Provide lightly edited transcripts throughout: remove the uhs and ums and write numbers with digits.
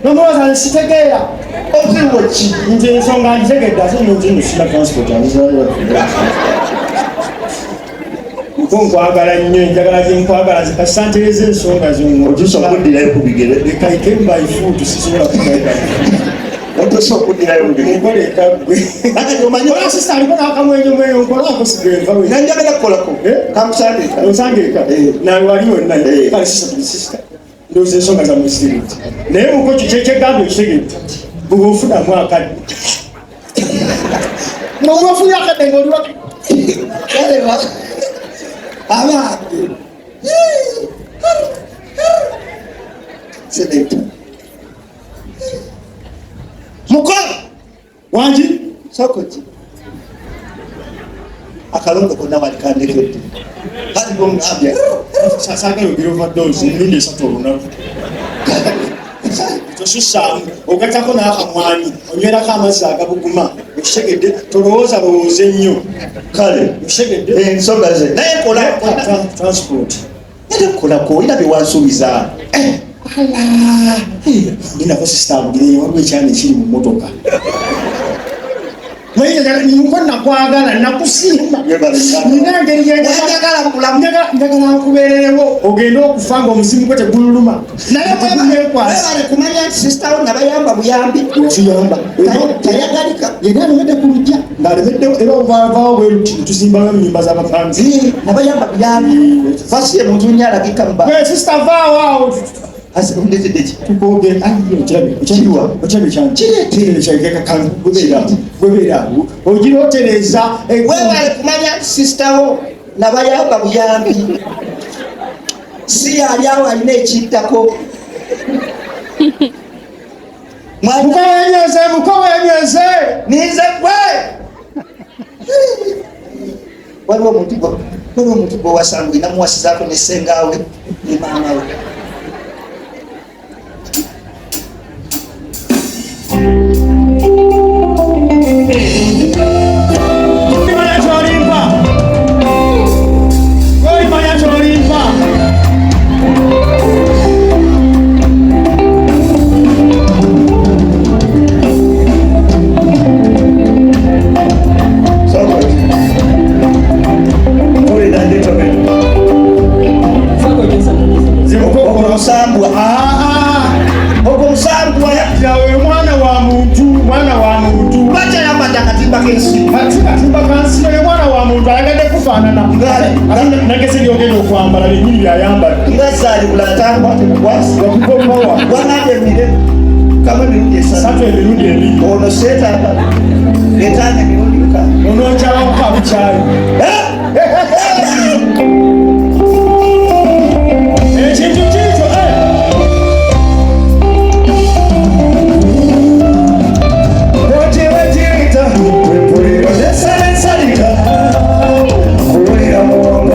Nomroza nsitegera. Oziwochi. Nje nsonga ntegedde ate nje nshira transport anzalwa. Nkwagala nnyo njagala nkwagala zikasantereze ensonga zino. Otusobola kuddirayo ku bigere. Kaikemba ifu tusisobola kugaida. Otusobola kuddirayo ku bigere. Nkoleka gwe. Ate omanyi ola sista alikuwa akamwenyo nkolako sigenva we. Nanjagala kukolako. Kamusandika. Osangeka. Na waliwo nna. Kale sista. Ndoze ensonga za musiriti. Naye mukoki kyekyegambo ekitegedde. Bwe ofuna mwaka. N'obwofuna akadde ng'oliwa. Kalewa. Abantu. Sedenta. Mukola. Wangi? Sokoki. Akalondo konna walikandekedde. Kali bongambye. Saagala ogera overdose emirundi esatu olunaku. Tosussaamu ogatako n'akamwani onywerako amazzi agabuguma okitegedde tolowooza lowooze nnyo kale okitegedde ensonga ze naye kola transport ate kolako olina bye wansuubiza ndinako sisitaabugireyo waliwo ekyana ekiri mu mmotoka nko nakwagala nakusiima nina engeri njagala nkubeererewo ogende okufa ngaomuzimu gwe tegululuma naye webale kumanya nti sisitawo nabayamba buyambi tuyamba tayagalika yena alemedde ku lujja ng'alemedde era ovavaawo bwe luti tusimbamu ennyumba z'abapanzi nabayamba buyambi fasi ye muntu nnyo alagika muba sisita vaawo awo asindizideki tukoge kiriwa okyabye kyange kireetere kyagekakanga gwebera ogira otereza webale kumanya nti sisitawo nabayamba buyambi si yali awo alina ekittako mukowenyeze ninze gwe waliwo omuntu gwe wasangu inamuwasizaako nesengaawe ne maamawe okwambala binyiri byayambala ngazaali bulatangwa wakukomawa wanademire kama emirundi esatu emirundi ebiri ono seetanga letaana emirundi mukaaga onokyala kukabukyali ekintu kikyo otiwetirita wepuliro nesalesalita kulira muwongo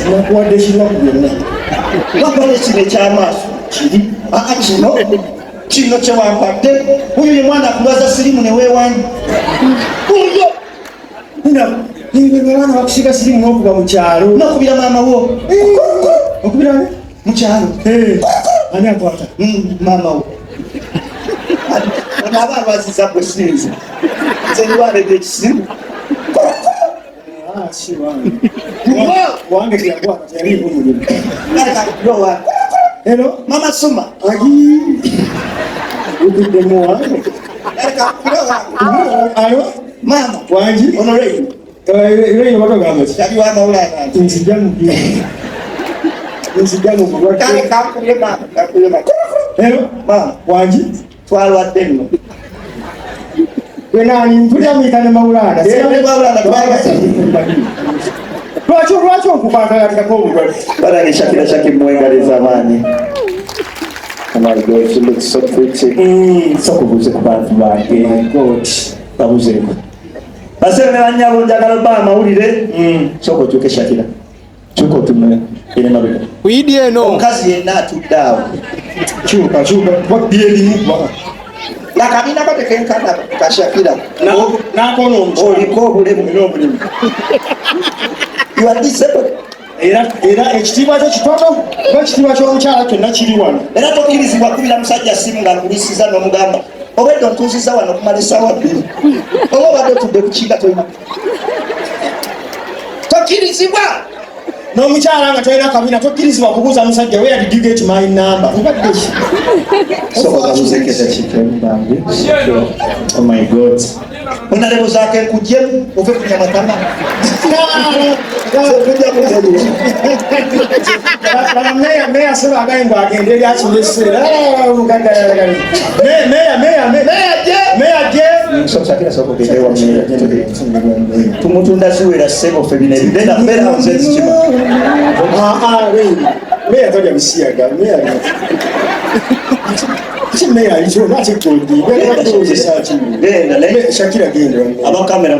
sinakuwadde kirwa ku byonna wabale kino ekyamaaso kiri kino kyewampadde oyo ye mwana akulwaza sirimu neweewanya oyo abaana bakusiga sirimu n'okuba mu kyalo nokubira maama wo okubira mu kyalo ani akwata maama wo ono aba alwaziza bwesinza nze niwaledde ekisimu wange teyakwata teyaliimu mulimu ero mama suma uguddemu wange alo mama wangi ono reino reino batogamba ki yali wamawulana nzija mugulwa kale kankubye mama ero mama wangi twalwadde nno wenani mpulira muyitane mawulana lwaki okukwatagatikako obulwadde barani Shakira Shaki mwengaliza amaanyi sokubuze ku bantu bange babuzeeko basebe ne banyabo njagala oba amawulire soka okyuke Shakira kyuka otume ene mabega uyidi eno omukazi yenna atudde awo kyuka byerimu nakabina batekenkana ka Shakira nakona oliko obulemu n'obulimu you are disabled era ekitiibwa kyo kitono oba ekitiibwa ky'omukyala kyonna kiri wano era tokkirizibwa kubira musajja simu ng'akulisiza n'omugamba obedde ontuusiza wano okumala essaawa 2 oba obadde otudde ku kinga tolina tokkirizibwa n'omukyala nga tolina kabina tokkirizibwa kubuuza musajja where did you get my number obadde ki oh my god onalebozaako enkujjemu ove ku nyamatama meya seba agaye ngo agende eri akino ekiseera meya gye tumutunda siwera ssebo ffe bino ebigenda kubeera nzenzikima meya tojja bisiyaga meya ayitiro nakigodi Shakira genda abakamera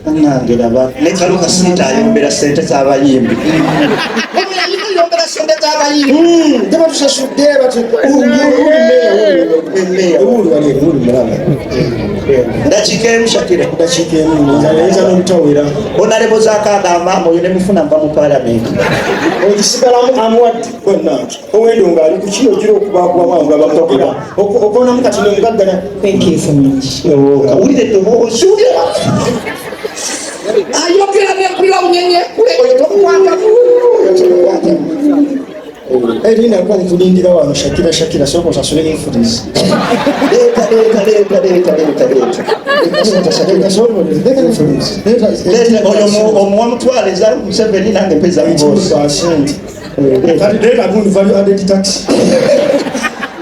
nange laba ne kalo kasita ayombera sente z'abayimbi yombera sente z'abayimbi tebatusasudde ndakiika emu Shakira dakiika emu ayinza n'obutawera onalebozaako agamba oyo ne mufuna mba mu paalamenti okisigalamu amuwadde bonna owendo ng'ali ku kino gira okubakubamangu abamutokera okonamu kati nomugaggana kawulire eddoboozi ayogera nekulira bunyenye oyo tomukwata erina kuba nkulindira wano Shakira soka osasule influence oyo omuwa mutwale eza Museveni nange mpeza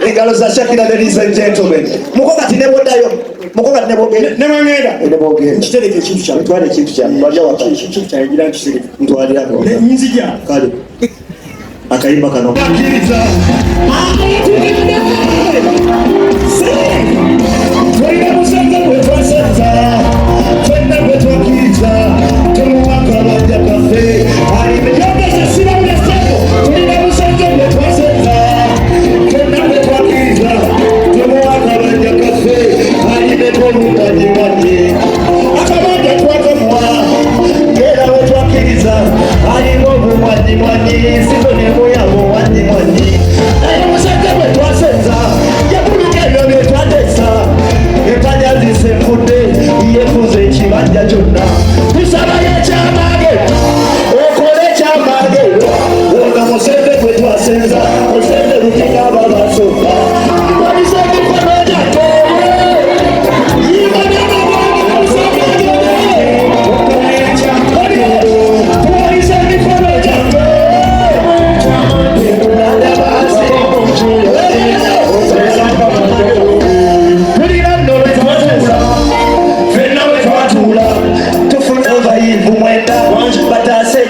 engalo za Shakira, ladies and gentlemen. Mukoka tinebodayo. Mukoka tinebogera. Nemangera. Nebogera. Kitereke ekintu kya. Twale ekintu kya. Bajja waka. Ekintu kya gira kitereke. Ntwalira ko. Nzija. Kale. Akayimba kano.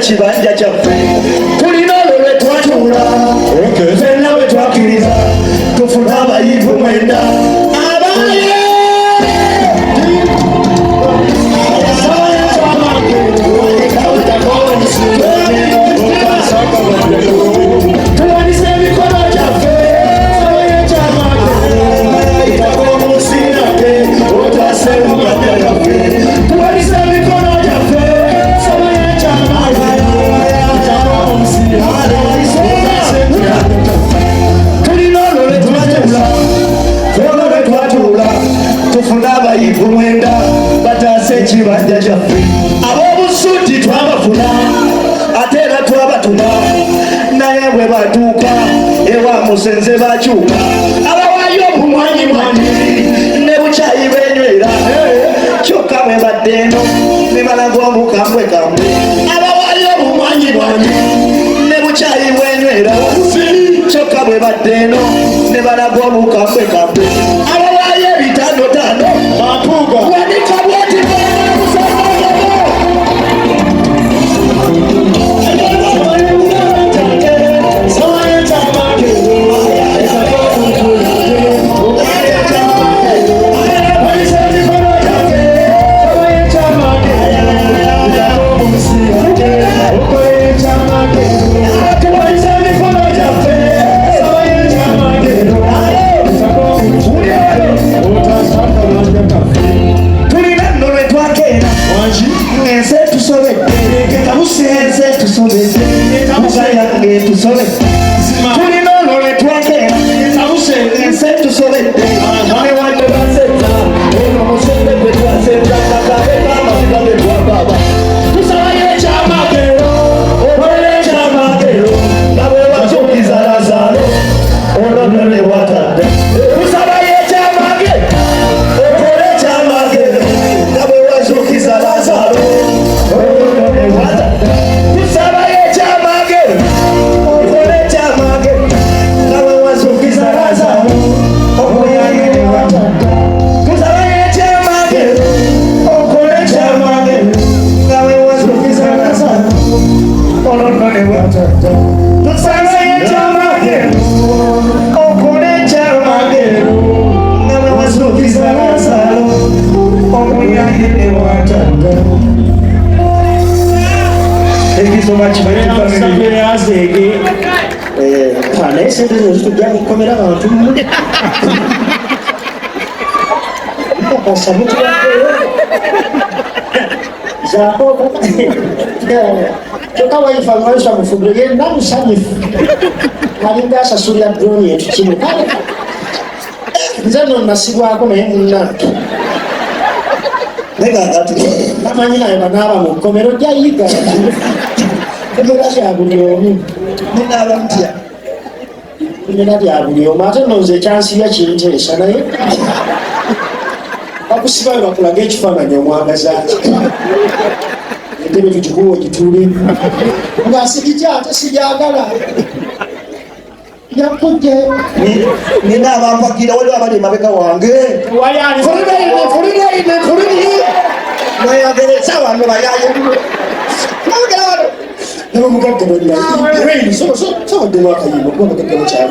Kibanja kyaffe tulina olwo lwe twatuula fenna bwe twakkiriza tufuna abayivu mwenda abaye bwe batuuka ewa musenze bakyuka abawaayo obumwanyi mwanyi ne bukyayi benywera kyokka bwe badde eno ne balaga omukambwe kambwe abawaayo obumwanyi mwanyi ne bukyayi bwenywera kyokka bwe badde eno ne balaga omukambwe kambwe abawaayo ebitandotando wanika bwoti Kama ifanywa mfugule ndani sanifu alinda sasuria drone yetu chini nzano nasibwa ko naye munna nega ngati kama nyina yanaba mu komero lya yiga komero ya bulyo munna abamtia kumena lya bulyo mate noze chance ya chintesha naye akusiba bakulaga ekifaananyi omwagaza entebe tukikuwa gitule nga sikijja ate sijagala yakujje nina abampagira waliwo abali emabega wange nayagereza wano bayaye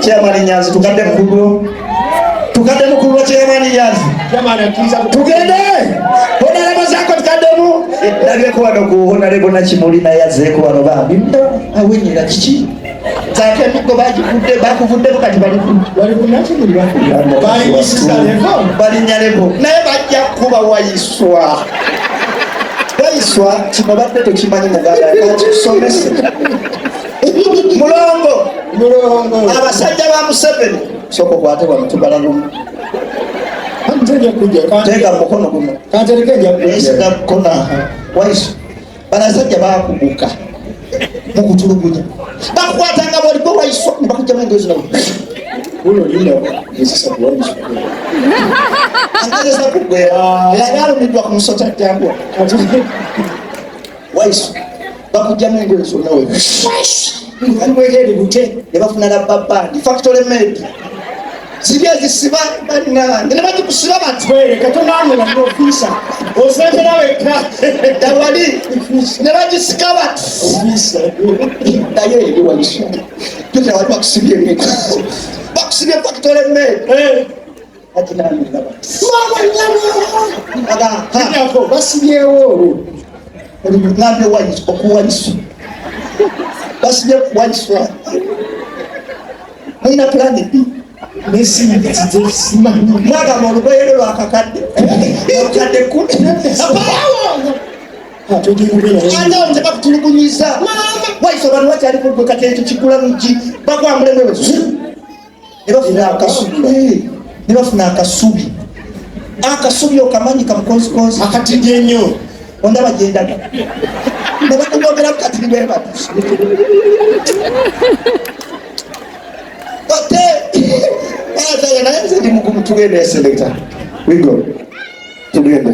Chairman Nyanzi tukadde mukulu wa Chairman Nyanzi tugende honalebo zako tukaddemu ndabyeko wano ku honalebo Nakimuli naye azeeko wano bambi awenyera kiki zake emigo bakuvuddeko kati balinyalebo naye bajja kuba wayiswa kino badde tokimanyi muganda katusomese mulongo abasajja ba Museveni soko kwate wano tubala lumu tega mukono guno esiga kona waisu banasajja bakubuka mukutulugunya bakukwatanga bwalipo waisu nebakujja mwengezo nawe angazesa kugwera yagalumidwa ku musota jangwa waisu bakujja mwengezo nawe alwegere bute nebafuna lababandi factory made zibya zisiba banange nebagikusiba batwere katonamula n'ofisa osembera wekka dawali nebagisika bati naye eri waisu tutera wali bakusibye emiko bakusibye factory made ati namira bati basibyewo olwo ngambe waisu okuwaisu basibye kuwaiswa mulina plani B mwagamba olugoye lwe lwakakadde akadde kumi ate nze bakutulugunyiza waiso bano bakyali kugwe kati ekyo kigula mugi bakwambulemu nebafuna akasubi okamanyi kamukonzikonzi akatijja ennyo ondaba gyendaga nebakugogera kukatiri bwebati naye nze ndi mugumu. Tugende selekta, we go, tugende.